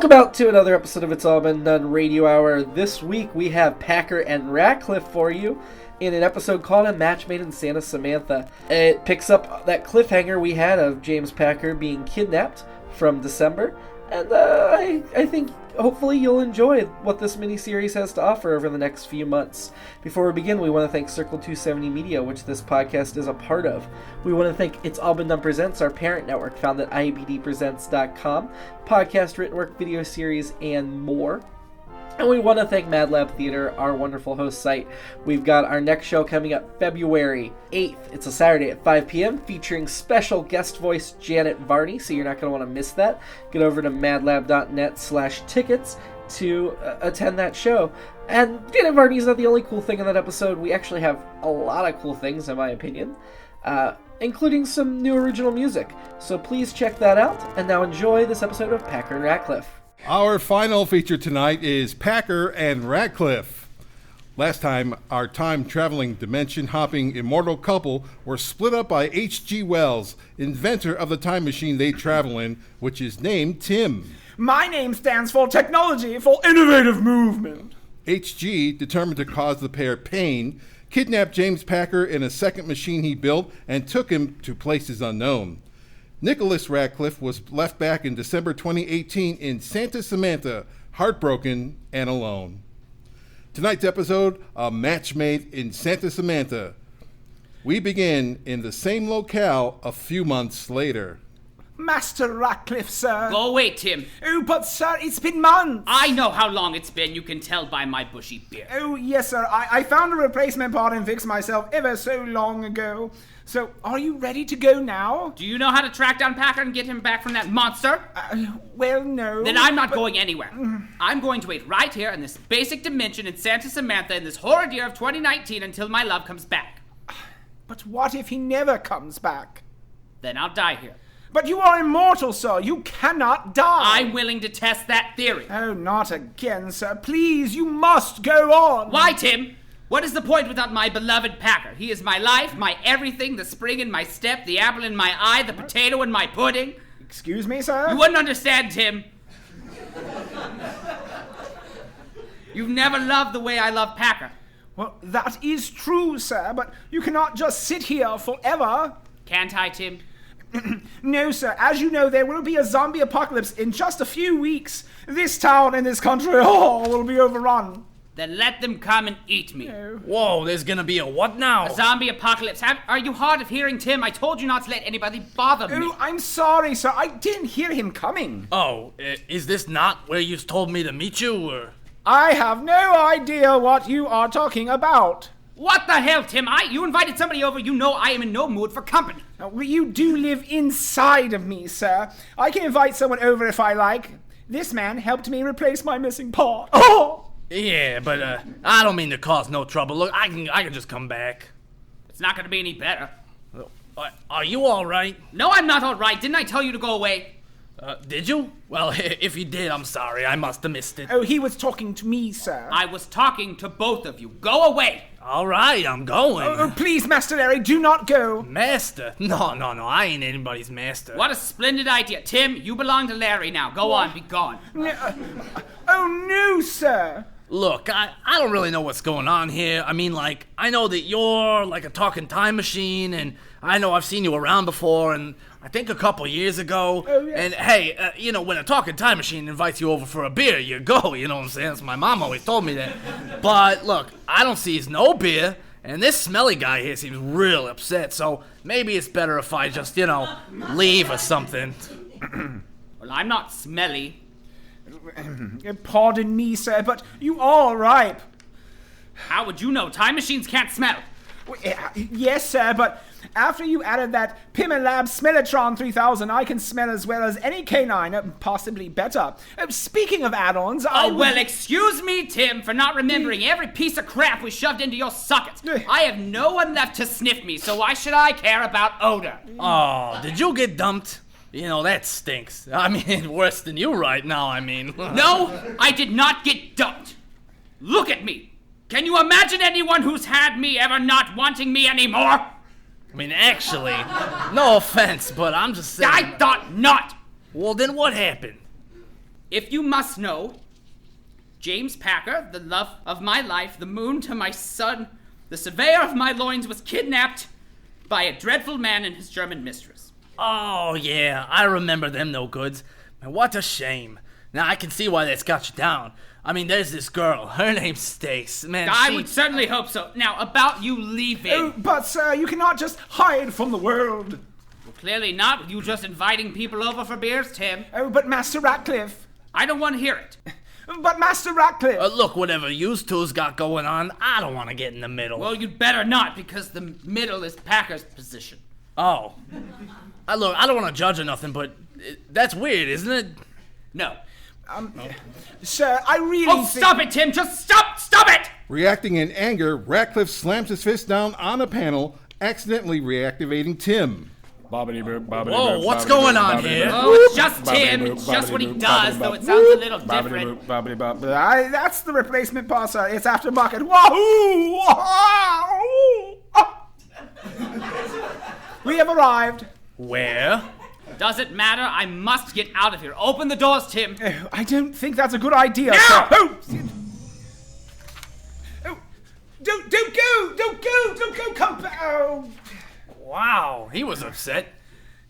Welcome out to another episode of It's All Been Done Radio Hour. This week we have Packer and Ratcliff for you in an episode called A Match Made in Santa Samantha. It picks up that cliffhanger we had of James Packer being kidnapped from December, and I think hopefully you'll enjoy what this miniseries has to offer over the next few months. Before we begin, we want to thank Circle 270 Media, which this podcast is a part of. We want to thank It's All Been Done Presents, our parent network found at IABDpresents.com, podcast, written work, video series, and more. And we want to thank MadLab Theater, our wonderful host site. We've got our next show coming up February 8th. It's a Saturday at 5 p.m. featuring special guest voice Janet Varney, so you're not going to want to miss that. Get over to madlab.net/tickets to attend that show. And Janet Varney is not the only cool thing in that episode. We actually have a lot of cool things, in my opinion, including some new original music. So please check that out, and now enjoy this episode of Packer and Ratcliff. Our final feature tonight is Packer and Ratcliff. Last time, our time-traveling, dimension-hopping, immortal couple were split up by H.G. Wells, inventor of the time machine they travel in, which is named Tim. My name stands for Technology for Innovative Movement. H.G., determined to cause the pair pain, kidnapped James Packer in a second machine he built and took him to places unknown. Nicholas Ratcliff was left back in December 2018 in Santa Samantha, heartbroken and alone. Tonight's episode, A Match Made in Santa Samantha. We begin in the same locale a few months later. Master Ratcliff, sir. Go away, Tim. Oh, but sir, it's been months. I know how long it's been. You can tell by my bushy beard. Oh, yes, sir. I found a replacement part and fixed myself ever so long ago. So, are you ready to go now? Do you know how to track down Packer and get him back from that monster? Well, no. Then I'm not going anywhere. I'm going to wait right here in this basic dimension in Santa Samantha in this horrid year of 2019 until my love comes back. But what if he never comes back? Then I'll die here. But you are immortal, sir. You cannot die. I'm willing to test that theory. Oh, not again, sir. Please, you must go on. Why, Tim? What is the point without my beloved Packer? He is my life, my everything, the spring in my step, the apple in my eye, the potato in my pudding. Excuse me, sir? You wouldn't understand, Tim. You've never loved the way I love Packer. Well, that is true, sir, but you cannot just sit here forever. Can't I, Tim? No, sir. As you know, there will be a zombie apocalypse in just a few weeks. This town and this country, will be overrun. Then let them come and eat me. No. Whoa, there's gonna be a what now? A zombie apocalypse. Are you hard of hearing, Tim? I told you not to let anybody bother me. Oh, I'm sorry, sir. I didn't hear him coming. Oh, is this not where you told me to meet you, or? I have no idea what you are talking about. What the hell, Tim? You invited somebody over. You know I am in no mood for company. You do live inside of me, sir. I can invite someone over if I like. This man helped me replace my missing part. Oh! Yeah, but I don't mean to cause no trouble. Look, I can just come back. It's not going to be any better. Are you all right? No, I'm not all right. Didn't I tell you to go away? Did you? Well, if you did, I'm sorry. I must have missed it. Oh, he was talking to me, sir. I was talking to both of you. Go away. All right, I'm going. Oh, please, Master Larry, do not go. Master? No, I ain't anybody's master. What a splendid idea. Tim, you belong to Larry now. Go on, be gone. No, oh, no, sir. Look, I don't really know what's going on here. I mean, like, I know that you're like a talking time machine, and I know I've seen you around before, and I think a couple years ago. Oh, yes. And hey, when a talking time machine invites you over for a beer, you go, you know what I'm saying? That's my mom always told me that. But look, I don't see no beer, and this smelly guy here seems real upset, so maybe it's better if I just, leave or something. Well, I'm not smelly. Pardon me, sir, but you are ripe. How would you know? Time machines can't smell. Yes, sir, but after you added that MadLab Smellatron 3000, I can smell as well as any canine, possibly better. Speaking of add-ons, well, excuse me, Tim, for not remembering every piece of crap we shoved into your sockets. I have no one left to sniff me, so why should I care about odor? Oh, did you get dumped? That stinks. I mean, worse than you right now, I mean. No, I did not get dumped. Look at me. Can you imagine anyone who's had me ever not wanting me anymore? I mean, actually, no offense, but I'm just saying. I thought not. Well, then what happened? If you must know, James Packer, the love of my life, the moon to my sun, the surveyor of my loins, was kidnapped by a dreadful man and his German mistress. Oh, yeah, I remember them no goods. Man, what a shame. Now, I can see why that's got you down. I mean, there's this girl. Her name's Stace. Man, I would certainly hope so. Now, about you leaving. Oh, but, sir, you cannot just hide from the world. Well, clearly not, with you just inviting people over for beers, Tim. Oh, but Master Ratcliffe. I don't want to hear it. But Master Ratcliffe. Look, whatever yous two's got going on, I don't want to get in the middle. Well, you'd better not, because the middle is Packer's position. Oh. Look, I don't want to judge or nothing, but that's weird, isn't it? No. Sir, I really Oh, stop it, Tim! Just stop it! Reacting in anger, Ratcliff slams his fist down on a panel, accidentally reactivating Tim. Whoa, what's going on here? Oh, it's just Tim. It's just what he does, though it sounds a little different. That's the replacement part, sir. It's aftermarket. Wahoo! We have arrived. Where? Doesn't matter. I must get out of here. Open the doors, Tim. Oh, I don't think that's a good idea, No! sir. Oh, don't go, come back. Oh. Wow, he was upset.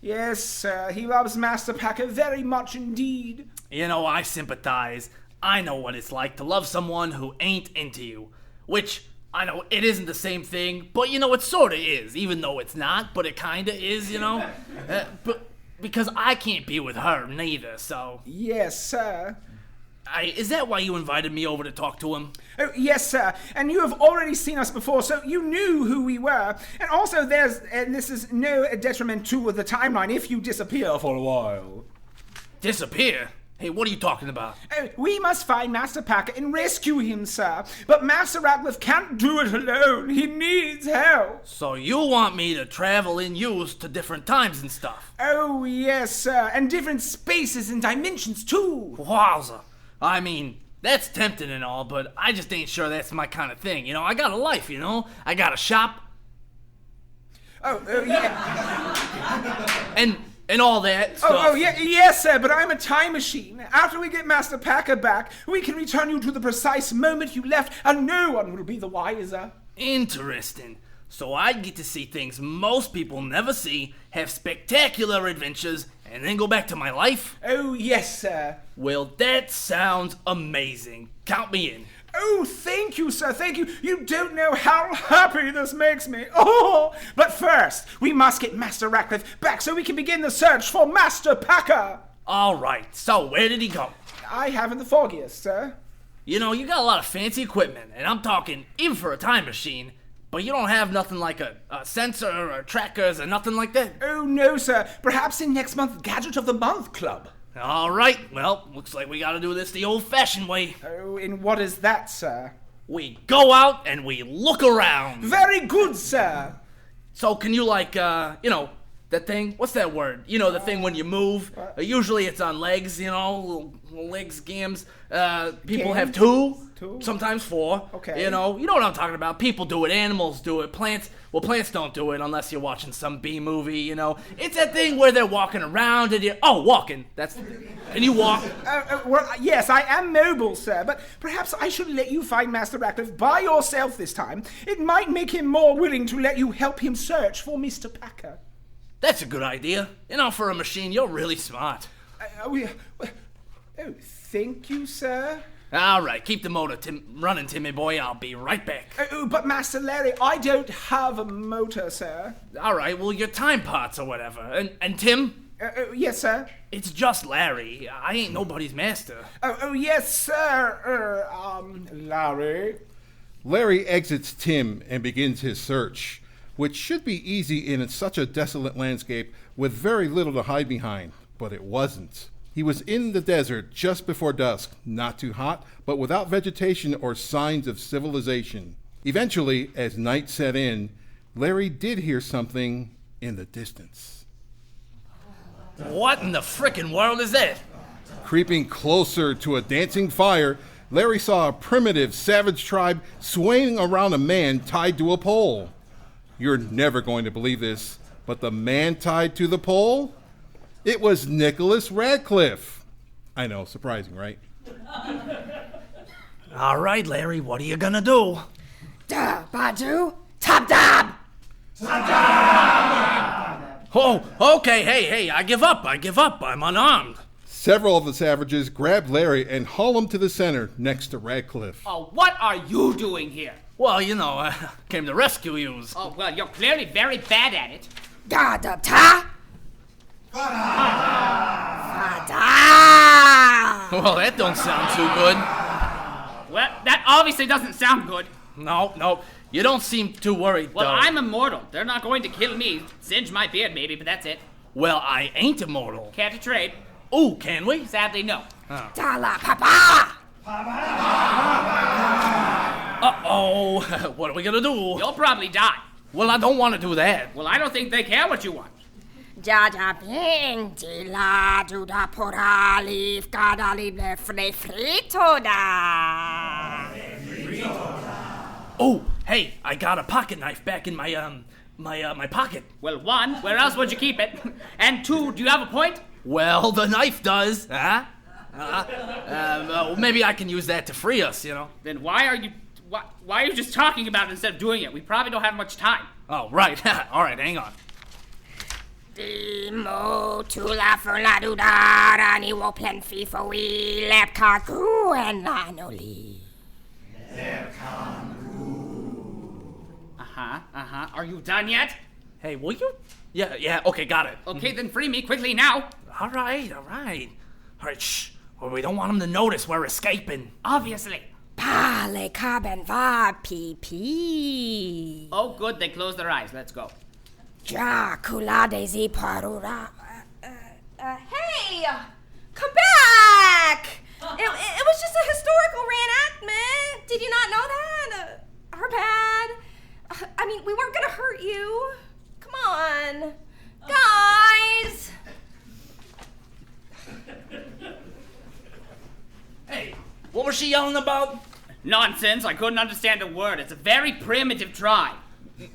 Yes, sir, he loves Master Packer very much indeed. You know, I sympathize. I know what it's like to love someone who ain't into you. Which, I know it isn't the same thing, but you know, it sorta is, even though it's not, but it kinda is, you know? But because I can't be with her neither, so... Yes, sir. Is that why you invited me over to talk to him? Oh, yes, sir. And you have already seen us before, so you knew who we were. And also, this is no detriment to the timeline if you disappear for a while. Disappear? Hey, what are you talking about? We must find Master Packer and rescue him, sir. But Master Ratcliffe can't do it alone. He needs help. So you want me to travel in use to different times and stuff? Oh, yes, sir. And different spaces and dimensions, too. Wowza. I mean, that's tempting and all, but I just ain't sure that's my kind of thing. You know, I got a life, you know? I got a shop. Oh, yeah. And all that stuff. Oh, yeah, yes, sir, but I'm a time machine. After we get Master Packer back, we can return you to the precise moment you left, and no one will be the wiser. Interesting. So I get to see things most people never see, have spectacular adventures, and then go back to my life? Oh, yes, sir. Well, that sounds amazing. Count me in. Oh, thank you, sir, thank you. You don't know how happy this makes me. Oh, but first, we must get Master Ratcliffe back so we can begin the search for Master Packer. All right, so where did he go? I haven't the foggiest, sir. You know, you got a lot of fancy equipment, and I'm talking even for a time machine, but you don't have nothing like a sensor or trackers or nothing like that? Oh, no, sir. Perhaps in next month's Gadget of the Month Club. All right, well, looks like we gotta do this the old-fashioned way. Oh, and what is that, sir? We go out and we look around. Very good, sir. So can you that thing? What's that word? You know, the thing when you move. Usually it's on legs, you know, little legs games. People have two, sometimes four. Okay. You know what I'm talking about. People do it, animals do it, plants don't do it unless you're watching some B movie, you know. It's that thing where they're walking around and walking. That's the thing. And you walk. Well, yes, I am mobile, sir, but perhaps I should let you find Master Ratcliffe by yourself this time. It might make him more willing to let you help him search for Mr. Packer. That's a good idea. You know, for a machine, you're really smart. Thank you, sir. All right, keep the motor running, Timmy boy. I'll be right back. But Master Larry, I don't have a motor, sir. All right, well, your time parts or whatever. And Tim? Yes, sir. It's just Larry. I ain't nobody's master. Oh, yes, sir. Larry. Larry exits Tim and begins his search, which should be easy in such a desolate landscape with very little to hide behind, but it wasn't. He was in the desert just before dusk, not too hot, but without vegetation or signs of civilization. Eventually, as night set in, Larry did hear something in the distance. What in the frickin' world is that? Creeping closer to a dancing fire, Larry saw a primitive, savage tribe swaying around a man tied to a pole. You're never going to believe this, but the man tied to the pole? It was Nicholas Ratcliff. I know, surprising, right? All right, Larry, what are you gonna do? Da, Badu, Top Dab! Oh, okay, hey, I give up, I'm unarmed. Several of the savages grab Larry and haul him to the center next to Ratcliff. Oh, what are you doing here? Well, I came to rescue yous. Oh, well, you're clearly very bad at it. Da, da, ta! Fada! Well, that don't sound too good. Well, that obviously doesn't sound good. No, you don't seem too worried, Well, though. I'm immortal. They're not going to kill me. Singe my beard, maybe, but that's it. Well, I ain't immortal. Can't trade. Ooh, can we? Sadly, no. Da la papa! Uh-oh, what are we gonna do? You'll probably die. Well, I don't want to do that. Well, I don't think they care what you want. Ja da bing, di la du da pora leaf gada libre frito da. Oh, hey, I got a pocket knife back in my pocket. Well, one, where else would you keep it? And two, do you have a point? Well, the knife does, huh? Maybe I can use that to free us, Then why are you just talking about it instead of doing it? We probably don't have much time. Oh, right. All right, hang on. Di mo tu la la du da rani wo plen fi for we lep kaku and lanoli. Are you done yet? Hey, will you? Yeah, okay, got it. Okay, then free me quickly now. All right. All right, shh. Well, we don't want them to notice we're escaping. Obviously. Pa le carbon va pee pee. Oh, good, they closed their eyes. Let's go. Ja kula desi parura. Hey! Come back! It was just a historical reenactment. Did you not know that? Our bad. I mean, we weren't gonna hurt you. Come on. Guys! Hey, what was she yelling about? Nonsense, I couldn't understand a word. It's a very primitive tribe.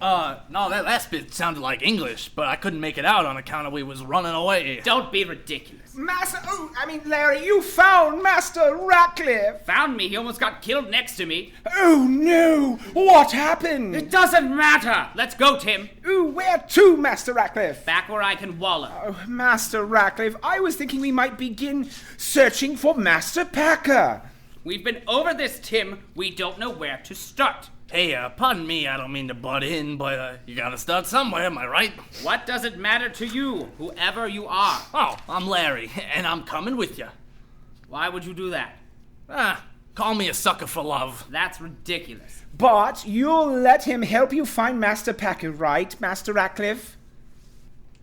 No, that last bit sounded like English, but I couldn't make it out on account of we was running away. Don't be ridiculous. Larry, you found Master Ratcliff. Found me, he almost got killed next to me. Oh, no. What happened? It doesn't matter. Let's go, Tim. Ooh, where to, Master Ratcliff? Back where I can wallow. Oh, Master Ratcliff, I was thinking we might begin searching for Master Packer. We've been over this, Tim. We don't know where to start. Hey, pardon me, I don't mean to butt in, but you gotta start somewhere, am I right? What does it matter to you, whoever you are? Oh, I'm Larry, and I'm coming with you. Why would you do that? Call me a sucker for love. That's ridiculous. But you'll let him help you find Master Packer, right, Master Ratcliff?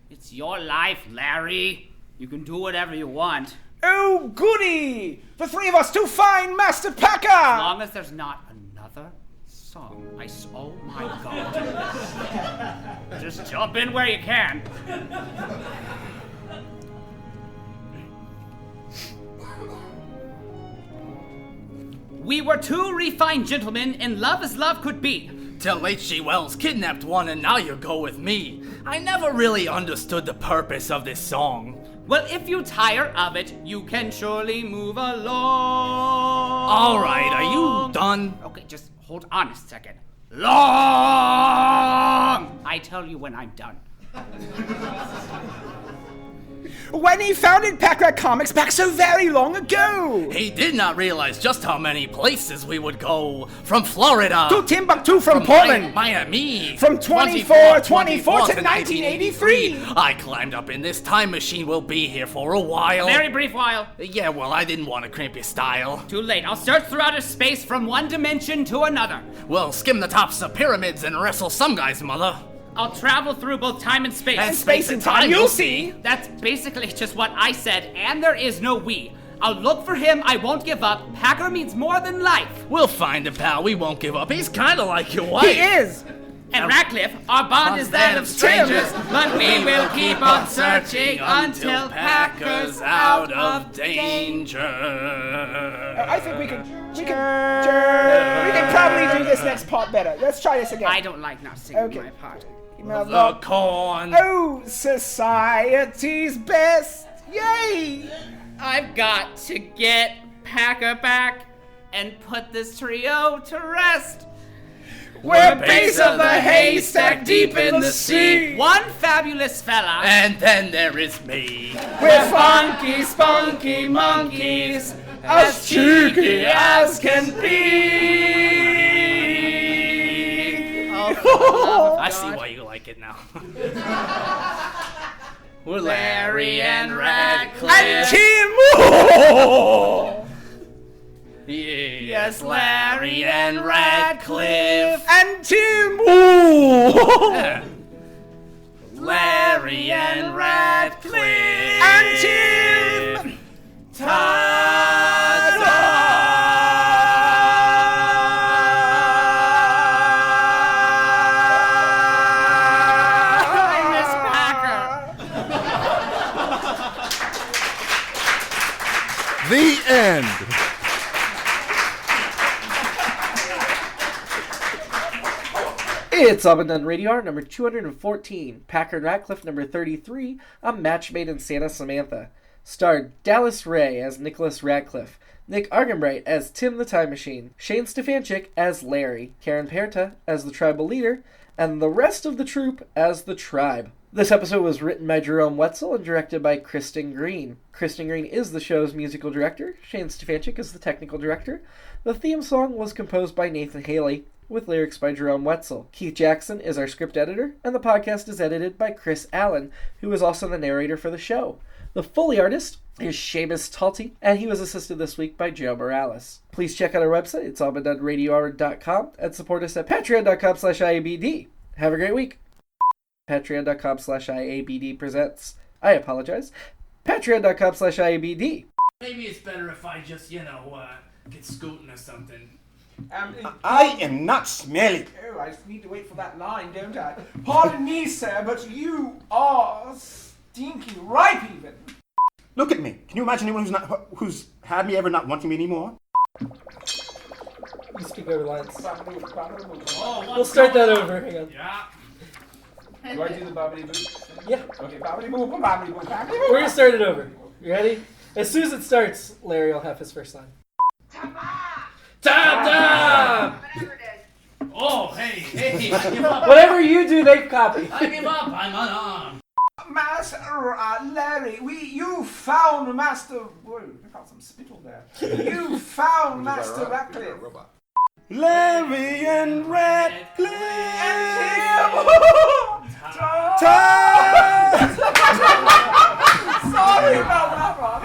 It's your life, Larry. You can do whatever you want. Oh, goody! The three of us to find Master Packer! As long as there's not another song. Oh my God. Just jump in where you can. We were two refined gentlemen, and love as love could be. Till H.G. Wells kidnapped one, and now you go with me. I never really understood the purpose of this song. Well, if you tire of it, you can surely move along. All right, are you done? Okay, just hold on a second. Long! I tell you when I'm done. When he founded Packer Comics back so very long ago! He did not realize just how many places we would go. From Florida To Timbuktu from Portland! Miami. From 2424 to 1983! I climbed up in this time machine. We'll be here for a while. A very brief while. Yeah, well, I didn't want to cramp your style. Too late. I'll search through outer space from one dimension to another. We'll skim the tops of pyramids and wrestle some guy's mother. I'll travel through both time and space. And space and time, you'll see. That's basically just what I said, and there is no we. I'll look for him, I won't give up. Packer means more than life. We'll find him, pal. We won't give up. He's kind of like your wife. He is! And Ratcliff, our bond is that of strangers, but we will keep on searching until Packer's out of danger. I think we can probably do this next part better. Let's try this again. I don't like not singing Okay. my part. The corn. Oh, society's best. Yay! I've got to get Packer back and put this trio to rest. We're base of the haystack deep in the sea. One fabulous fella. And then there is me. We're funky, spunky monkeys, as cheeky as can be. Oh, I see why you like it now. We're Larry and Ratcliff. And Tim! Yes, Larry and Ratcliff. And Tim! Larry and Ratcliff. And Tim! The end. It's All Been Done Radio Hour number 214, Packer and Ratcliff number 33, A Match Made in Santa Samantha. Starred Dallas Ray as Nicholas Ratcliff, Nick Arganbright as Tim the Time Machine, Shane Stefanchik as Larry, Karen Perta as the tribal leader, and the rest of the troupe as the tribe. This episode was written by Jerome Wetzel and directed by Kristin Green. Kristin Green is the show's musical director. Shane Stefanchik is the technical director. The theme song was composed by Nathan Haley, with lyrics by Jerome Wetzel. Keith Jackson is our script editor, and the podcast is edited by Chris Allen, who is also the narrator for the show. The Foley artist is Seamus Talty, and he was assisted this week by Joe Morales. Please check out our website, it's allbeendoneradiohour.com, and support us at patreon.com/IABD. Have a great week. Patreon.com/IABD Presents. I apologize. Patreon.com/IABD. Maybe it's better if I just, get scooting or something. I am not smelly. Oh, I just need to wait for that line, don't I? Pardon me, sir, but you are stinky ripe even. Look at me. Can you imagine anyone who's had me ever not wanting me anymore? You speak over lines. Oh, We'll start that over. Hang on. Yeah. do I do the bobbity boop? Yeah. Okay, bobbity boop, bobbity boop, bobbity boop. We're gonna start it over. You ready? As soon as it starts, Larry will have his first line. Ta-da! Oh, hey, I give up. Whatever you do, they copy. I give up. I'm unarmed. Master Larry, you found Master. Whoa, I got some spittle there. You found Master Ratcliff. Larry and Ratcliff. Sorry about that, Rob.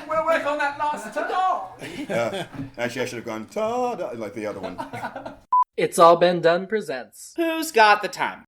We'll work on that last ta-da. Actually, I should have gone ta-da like the other one. It's All Been Done presents. Who's got the time?